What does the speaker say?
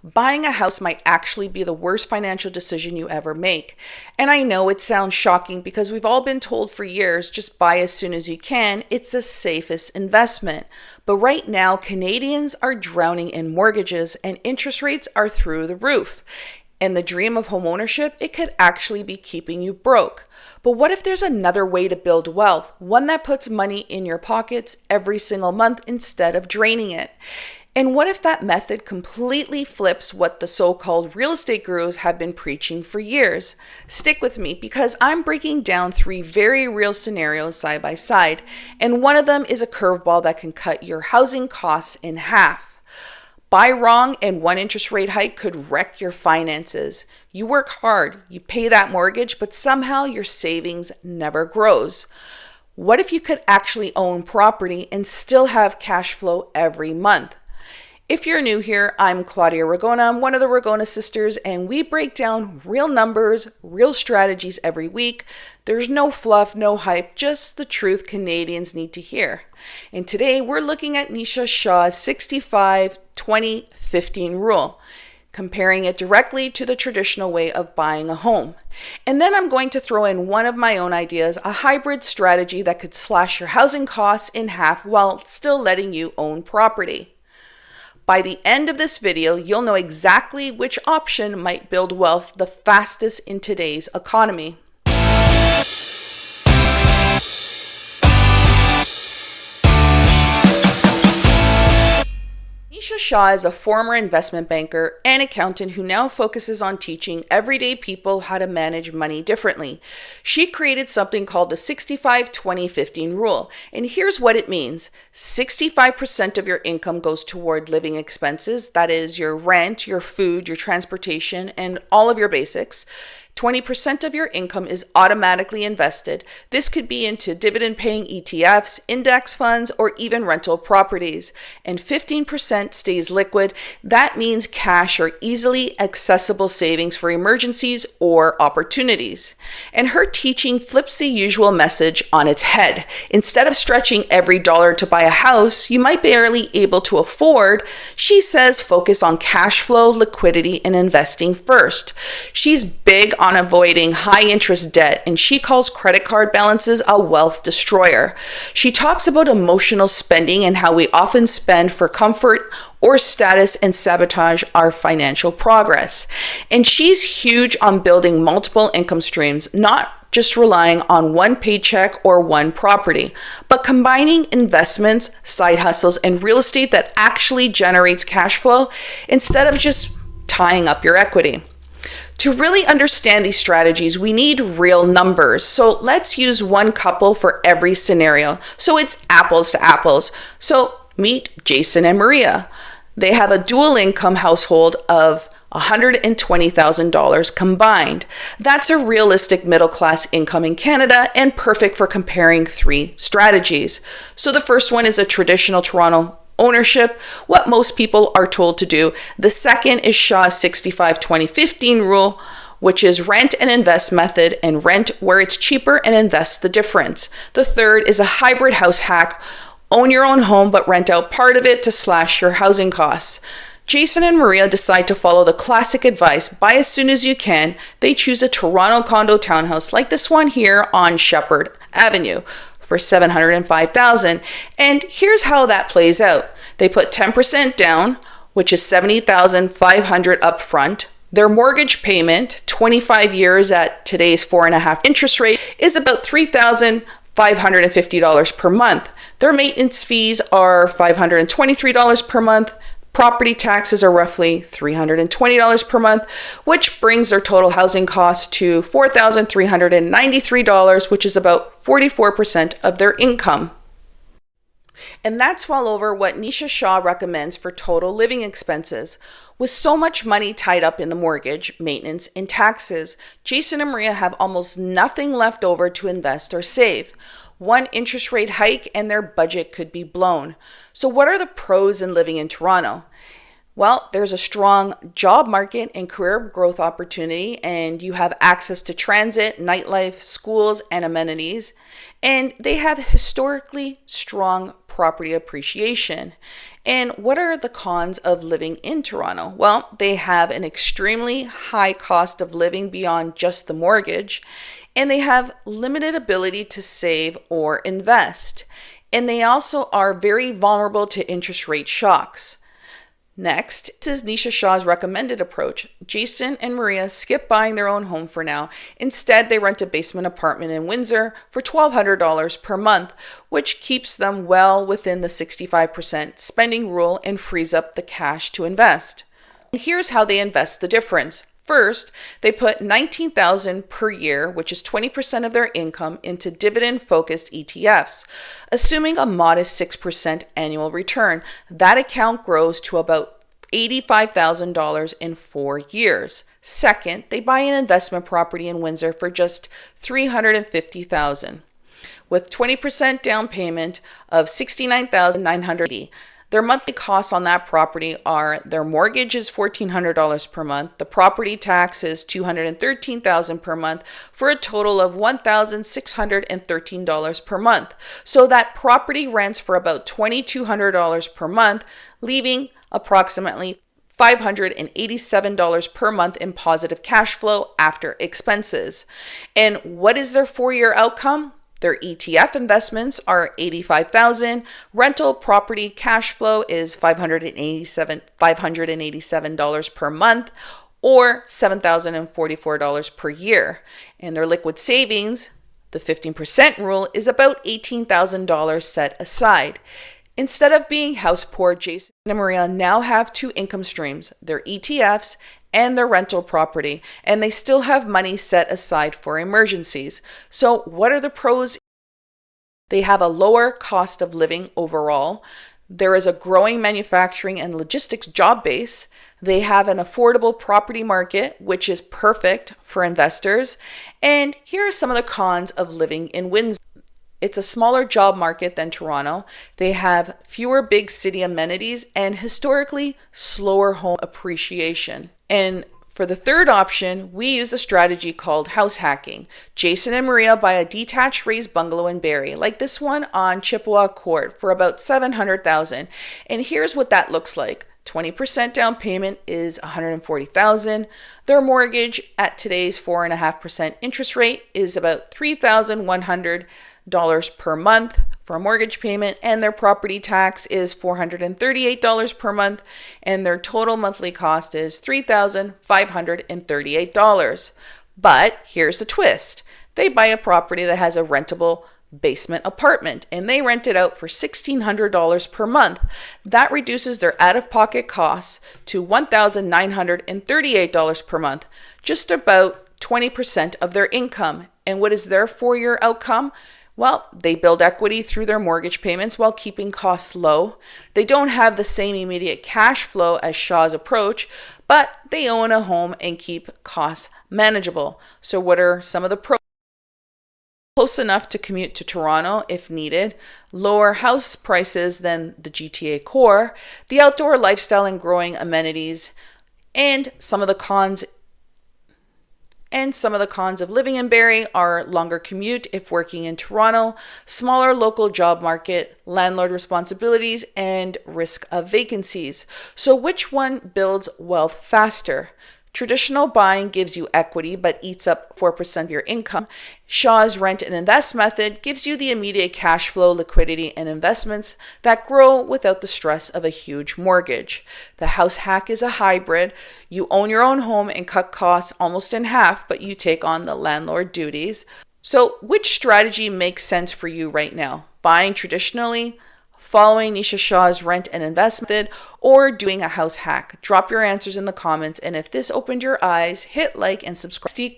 Buying a house might actually be the worst financial decision you ever make. And I know it sounds shocking because we've all been told for years, just buy as soon as you can. It's the safest investment. But right now, Canadians are drowning in mortgages and interest rates are through the roof. And the dream of homeownership, it could actually be keeping you broke. But what if there's another way to build wealth, one that puts money in your pockets every single month instead of draining it? And what if that method completely flips what the so-called real estate gurus have been preaching for years? Stick with me because I'm breaking down 3 very real scenarios side by side, and one of them is a curveball that can cut your housing costs in half. Buy wrong and one interest rate hike could wreck your finances. You work hard, you pay that mortgage, but somehow your savings never grows. What if you could actually own property and still have cash flow every month? If you're new here, I'm Claudia Ragona. I'm one of the Ragona sisters, and we break down real numbers, real strategies every week. There's no fluff, no hype, just the truth Canadians need to hear. And today we're looking at Nischa Shah's 65-20-15 rule, comparing it directly to the traditional way of buying a home. And then I'm going to throw in one of my own ideas, a hybrid strategy that could slash your housing costs in half while still letting you own property. By the end of this video, you'll know exactly which option might build wealth the fastest in today's economy. Nischa Shah is a former investment banker and accountant who now focuses on teaching everyday people how to manage money differently. She created something called the 65-20-15 rule, and here's what it means. 65% of your income goes toward living expenses, that is your rent, your food, your transportation, and all of your basics. 20% of your income is automatically invested. This could be into dividend-paying ETFs, index funds, or even rental properties. And 15% stays liquid. That means cash or easily accessible savings for emergencies or opportunities. And her teaching flips the usual message on its head. Instead of stretching every dollar to buy a house you might barely able to afford, she says focus on cash flow, liquidity, and investing first. She's big on avoiding high interest debt, and she calls credit card balances a wealth destroyer. She talks about emotional spending and how we often spend for comfort or status and sabotage our financial progress. And she's huge on building multiple income streams, not just relying on one paycheck or one property, but combining investments, side hustles, and real estate that actually generates cash flow instead of just tying up your equity. To really understand these strategies, we need real numbers. So let's use one couple for every scenario. So it's apples to apples. So meet Jason and Maria. They have a dual income household of $120,000 combined. That's a realistic middle class income in Canada and perfect for comparing 3 strategies. So the first one is a traditional Toronto ownership, what most people are told to do. The second is Shah's 65-20-15 rule, which is rent and invest method, and rent where it's cheaper and invest the difference. The third is a hybrid house hack, own your own home but rent out part of it to slash your housing costs. Jason and Maria decide to follow the classic advice, buy as soon as you can. They choose a Toronto condo townhouse like this one here on Shepherd Avenue for $705,000. And here's how that plays out. They put 10% down, which is $70,500 up front. Their mortgage payment, 25 years at today's 4.5% interest rate, is about $3,550 per month. Their maintenance fees are $523 per month. Property taxes are roughly $320 per month, which brings their total housing cost to $4,393, which is about 44% of their income. And that's well over what Nischa Shah recommends for total living expenses. With so much money tied up in the mortgage, maintenance, and taxes, Jason and Maria have almost nothing left over to invest or save. One interest rate hike and their budget could be blown. So what are the pros in living in Toronto? Well, there's a strong job market and career growth opportunity, and you have access to transit, nightlife, schools, and amenities. And they have historically strong property appreciation. And what are the cons of living in Toronto? Well, they have an extremely high cost of living beyond just the mortgage, and they have limited ability to save or invest. And they also are very vulnerable to interest rate shocks. Next, this is Nischa Shah's recommended approach. Jason and Maria skip buying their own home for now. Instead, they rent a basement apartment in Windsor for $1,200 per month, which keeps them well within the 65% spending rule and frees up the cash to invest. And here's how they invest the difference. First, they put $19,000 per year, which is 20% of their income, into dividend-focused ETFs. Assuming a modest 6% annual return, that account grows to about $85,000 in 4 years. Second, they buy an investment property in Windsor for just $350,000, with 20% down payment of $69,980. Their monthly costs on that property are their mortgage is $1,400 per month, the property tax is $213,000 per month, for a total of $1,613 per month. So that property rents for about $2,200 per month, leaving approximately $587 per month in positive cash flow after expenses. And what is their 4-year outcome? Their ETF investments are $85,000. Rental property cash flow is $587 per month, or $7,044 per year. And their liquid savings, the 15% rule, is about $18,000 set aside. Instead of being house poor, Jason and Maria now have 2 income streams, their ETFs and their rental property, and they still have money set aside for emergencies. So what are the pros? They have a lower cost of living overall. There is a growing manufacturing and logistics job base. They have an affordable property market, which is perfect for investors. And here are some of the cons of living in Windsor. It's a smaller job market than Toronto. They have fewer big city amenities and historically slower home appreciation. And for the third option, we use a strategy called house hacking. Jason and Maria buy a detached raised bungalow in Barrie, like this one on Chippewa Court, for about $700,000. And here's what that looks like. 20% down payment is $140,000. Their mortgage at today's 4.5% interest rate is about $3,100 per month for a mortgage payment, and their property tax is $438 per month, and their total monthly cost is $3,538. But here's the twist. They buy a property that has a rentable basement apartment, and they rent it out for $1,600 per month. That reduces their out-of-pocket costs to $1,938 per month, just about 20% of their income. And what is their 4-year outcome? Well, they build equity through their mortgage payments while keeping costs low. They don't have the same immediate cash flow as Shah's approach, but they own a home and keep costs manageable. So what are some of the pros? Close enough to commute to Toronto if needed, lower house prices than the GTA core, the outdoor lifestyle and growing amenities, and some of the cons of living in Barrie are longer commute if working in Toronto, smaller local job market, landlord responsibilities, and risk of vacancies. So which one builds wealth faster? Traditional buying gives you equity but eats up 4% of your income. Shah's rent and invest method gives you the immediate cash flow, liquidity, and investments that grow without the stress of a huge mortgage. The house hack is a hybrid. You own your own home and cut costs almost in half, but you take on the landlord duties. So which strategy makes sense for you right now? Buying traditionally, following Nischa Shah's rent and invest method, or doing a house hack? Drop your answers in the comments, and if this opened your eyes, hit like and subscribe.